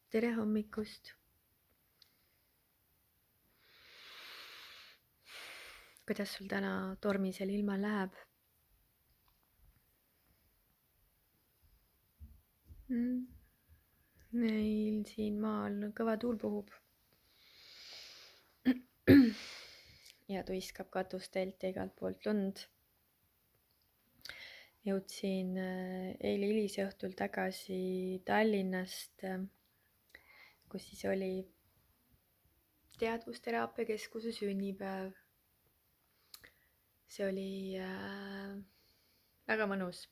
tere hommikust. Kuidas sul täna tormisel ilmal läheb? Meil siin maal kõva tuul puhub. Ja tuiskab katustelt ja igalt poolt lund. Jõudsin eile hilisõhtul tagasi Tallinnast, kus siis oli Teadvusteraapia Keskuse sünnipäev. See oli väga mõnus.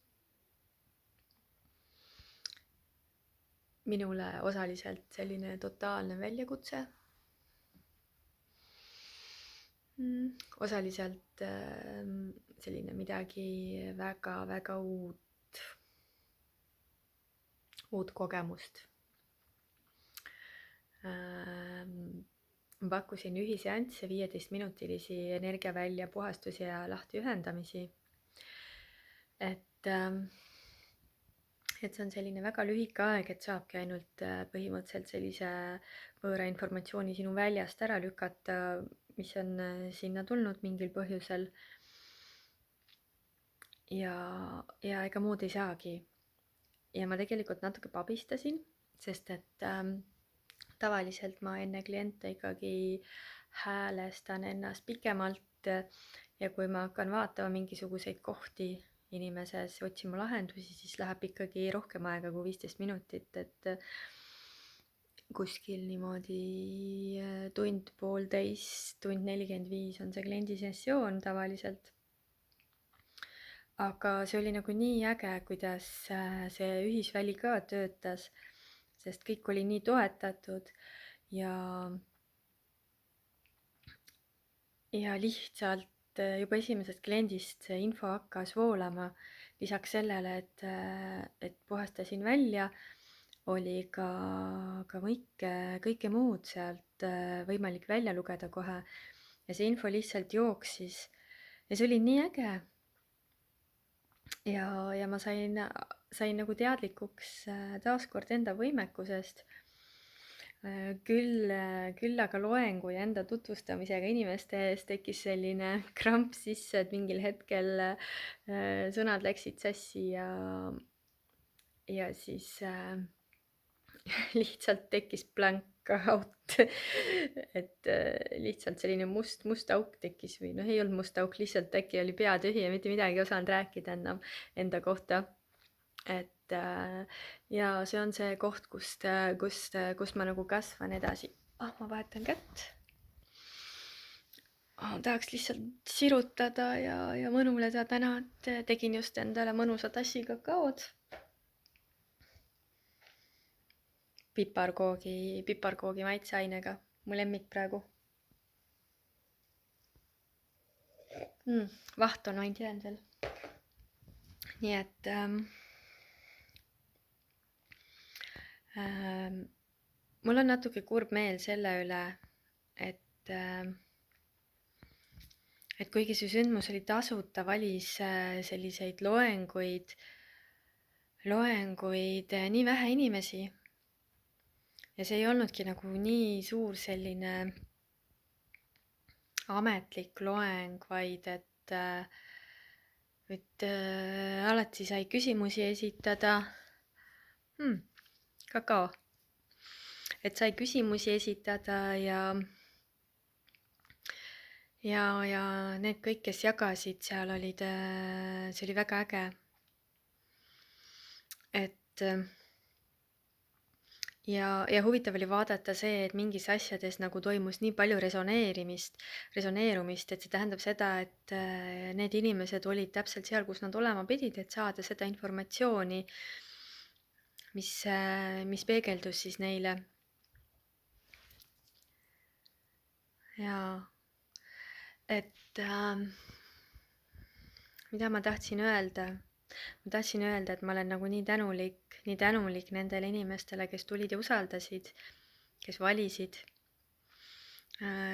Minule osaliselt selline totaalne väljakutse. Osaliselt selline midagi väga uut kogemust. Pakkusin ühiseansse 15-minutilisi energiavälja puhastusi ja lahtiühendamisi. Et see on selline väga lühike aeg, et saabki ainult põhimõtteliselt sellise võõra informatsiooni sinu väljast ära lükata, mis on sinna tulnud mingil põhjusel. Ja ega muud ei saagi. Ja ma tegelikult natuke pabistasin, sest et tavaliselt ma enne kliente ikkagi häälestan ennast pikemalt ja kui ma hakkan vaatama mingisuguseid kohti inimeses, otsima lahendusi, siis läheb ikkagi rohkem aega kui 15 minutit, et kuskil niimoodi tund, poolteist, tund 45 on see kliendi sessioon tavaliselt. Aga see oli nagu nii äge, kuidas see ühisväli ka töötas, sest kõik oli nii toetatud ja lihtsalt juba esimesest kliendist see info hakkas voolama. Lisaks sellele, et puhastasin välja, oli ka kõike muud sealt võimalik välja lugeda kohe. Ja see info lihtsalt jooksis. Ja see oli nii äge. Ja ma sain nagu teadlikuks taaskord enda võimekusest. Küll aga loengu ja enda tutvustamisega inimeste ees tekkis selline kramp sisse, et mingil hetkel sõnad läksid sassi ja siis lihtsalt tekkis blank out. Et lihtsalt selline must auk tekkis või ei olnud must auk, lihtsalt äkki oli pea tühi ja mitte midagi ei osanud rääkida enam enda kohta. Et ja see on see koht, kust ma nagu kasvan edasi. Ma vahetan kätt. Tahaks lihtsalt sirutada ja mõnuleda täna, et tegin just endale mõnusa tassi kakaod. Piparkoogi maitseainega. Mu lemmik praegu. Vaht on ainult jäänud veel. Nii et mul on natuke kurb meel selle üle, et kuigi see sündmus oli tasuta, valis selliseid loenguid nii vähe inimesi. Ja see ei olnudki nagu nii suur selline ametlik loeng, vaid et alati sai küsimusi esitada. Kakao. Et sai küsimusi esitada ja need kõik, kes jagasid, seal olid, see oli väga äge. Et ja huvitav oli vaadata see, et mingis asjades nagu toimus nii palju resoneerumist, et see tähendab seda, et need inimesed olid täpselt seal, kus nad olema pidid, et saada seda informatsiooni, mis peegeldus siis neile. Ja et mida ma tahtsin öelda? Ma tahtsin öelda, et ma olen nagu nii tänulik nendele inimestele, kes tulid ja usaldasid, kes valisid,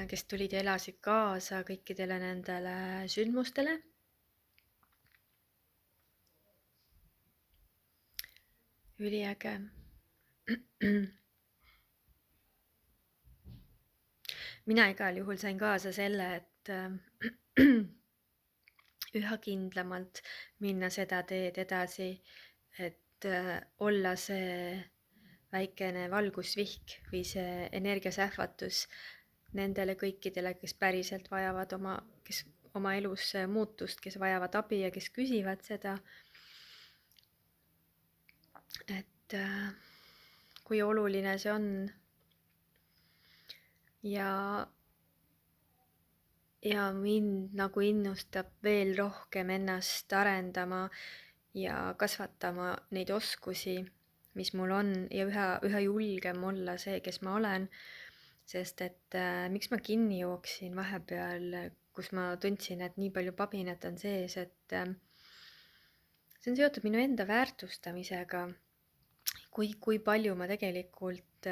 kes tulid ja elasid kaasa kõikidele nendele sündmustele. Üliäge. mina igal juhul sain kaasa selle, et üha kindlamalt minna seda teed edasi, et olla see väikene valgusvihk või see energiasähvatus nendele kõikidele, kes päriselt vajavad kes oma elus muutust, kes vajavad abi ja kes küsivad seda. Et kui oluline see on. Ja mind nagu innustab veel rohkem ennast arendama ja kasvatama neid oskusi, mis mul on, ja üha julgem olla see, kes ma olen. Sest et miks ma kinni jooksin vahepeal, kus ma tundsin, et nii palju pabinat on sees, et see on seotud minu enda väärtustamisega. Kui palju ma tegelikult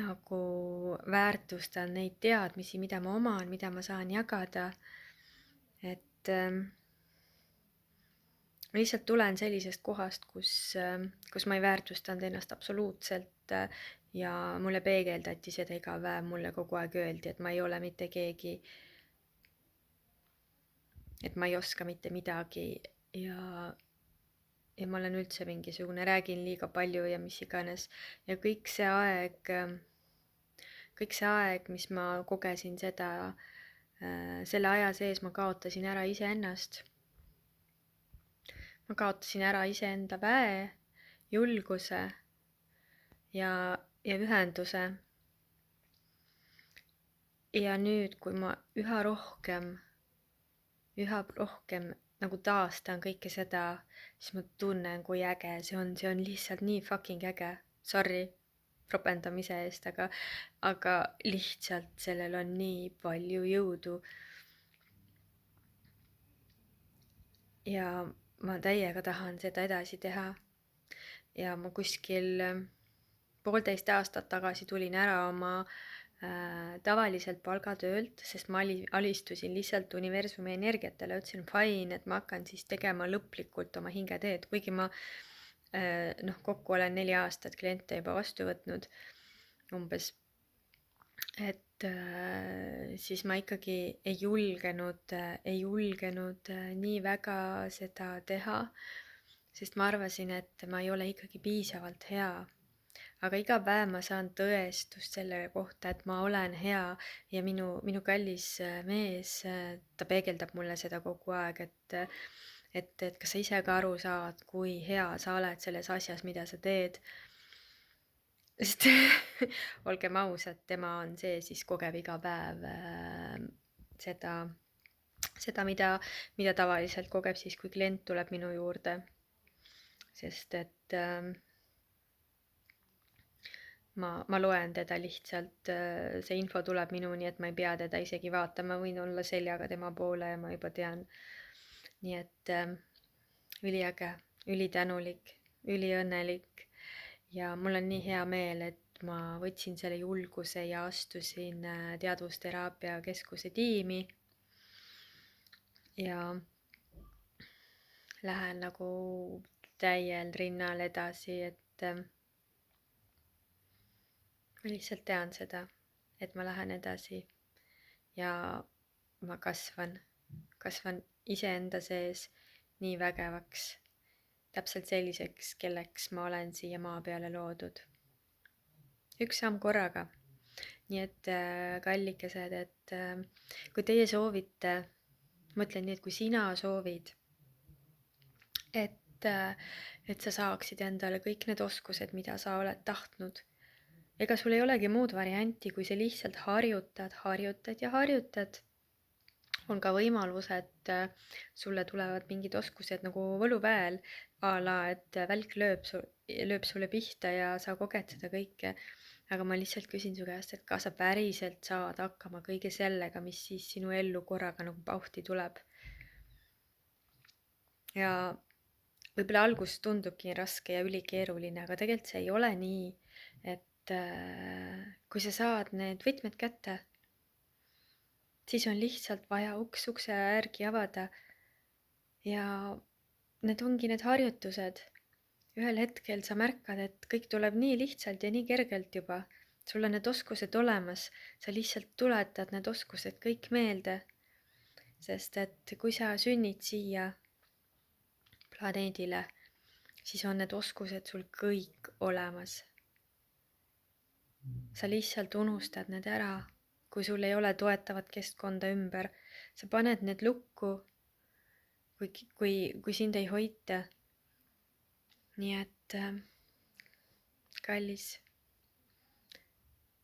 nagu väärtustan neid teadmisi, mida ma oman, mida ma saan jagada. Et ma lihtsalt tulen sellisest kohast, kus ma ei väärtustanud ennast absoluutselt ja mulle peegeldati seda iga päev, mulle kogu aeg öeldi, et ma ei ole mitte keegi, et ma ei oska mitte midagi ja ma olen üldse mingisugune, räägin liiga palju ja mis iganes. Ja kõik see aeg, mis ma kogesin seda, selle aja sees ma kaotasin ära iseennast. Ma kaotasin ära iseenda väe, julguse ja ühenduse. Ja nüüd, kui ma üha rohkem nagu taastan kõike seda, siis ma tunnen, kui äge see on lihtsalt nii fucking äge. Sorry ropendamise eest, aga lihtsalt sellel on nii palju jõudu. Ja ma täiega tahan seda edasi teha. Ja ma kuskil 1,5 aastat tagasi tulin ära oma tavaliselt palgatöölt, sest ma alistusin lihtsalt universumi energiatele, ütlesin fine, et ma hakkan siis tegema lõplikult oma hingeteed, kuigi ma kokku olen 4 aastat kliente juba vastu võtnud umbes. Et siis ma ikkagi ei julgenud nii väga seda teha, sest ma arvasin, et ma ei ole ikkagi piisavalt hea. Aga iga päev ma saan tõestust selle kohta, et ma olen hea ja minu kallis mees, ta peegeldab mulle seda kogu aeg, et kas sa ise ka aru saad, kui hea sa oled selles asjas, mida sa teed. Sest olgem ausad, tema on see, siis kogeb iga päev seda, mida tavaliselt kogeb siis, kui klient tuleb minu juurde. Sest et ma loen teda lihtsalt, see info tuleb minuni, et ma ei pea teda isegi vaatama, võin olla seljaga tema poole ja ma juba tean. Nii et üliäge, ülitänulik, üliõnnelik ja mul on nii hea meel, et ma võtsin selle julguse ja astusin teadvusteraapia keskuse tiimi ja lähen nagu täiel rinnal edasi, et ma lihtsalt tean seda, et ma lähen edasi ja ma kasvan iseenda sees nii vägevaks, täpselt selliseks, kelleks ma olen siia maa peale loodud. Üks samm korraga. Nii et kallikesed, et kui teie soovite, ma ütlen nii, et kui sina soovid, et sa saaksid endale kõik need oskused, mida sa oled tahtnud, ega sul ei olegi muud varianti, kui sa lihtsalt harjutad. On ka võimalus, et sulle tulevad mingid oskused nagu võluväel, a la, et välk lööb sulle pihta ja sa koged seda kõike. Aga ma lihtsalt küsin su käest, et kas sa päriselt saad hakkama kõige sellega, mis siis sinu ellu korraga nagu pauhti tuleb. Ja võib-olla algus tundubki raske ja ülikeeruline, aga tegelikult see ei ole nii, et kui sa saad need võtmed kätte, siis on lihtsalt vaja uks ukse järgi avada ja need ongi need harjutused. Ühel hetkel sa märkad, et kõik tuleb nii lihtsalt ja nii kergelt juba. sul on need oskused olemas, sa lihtsalt tuletad need oskused kõik meelde, sest et kui sa sünnid siia planeedile, siis on need oskused sul kõik olemas. Sa lihtsalt unustad need ära, kui sul ei ole toetavat keskkonda ümber. Sa paned need lukku, kui sind ei hoita. Nii et kallis,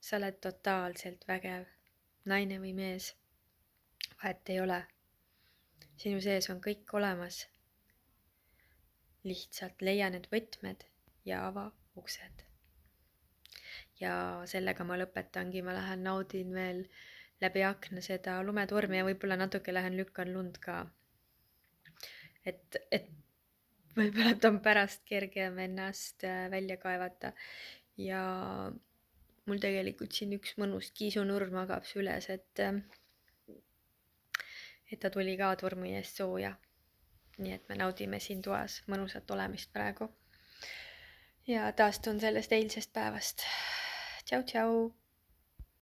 sa oled totaalselt vägev, naine või mees, vahet ei ole. Sinu sees on kõik olemas. Lihtsalt leia need võtmed ja ava uksed. Ja sellega ma lõpetangi, ma lähen naudin veel läbi akna seda lumetormi ja võib-olla natuke lähen lükkan lund ka. Et võib-olla on pärast kergem ennast välja kaevata. Ja mul tegelikult siin üks mõnus kiisunurm magab süles, et ta tuli ka tormi eest sooja. Nii et me naudime siin toas mõnusat olemist praegu. Ja taastun sellest eilsest päevast. Tšau, tšau!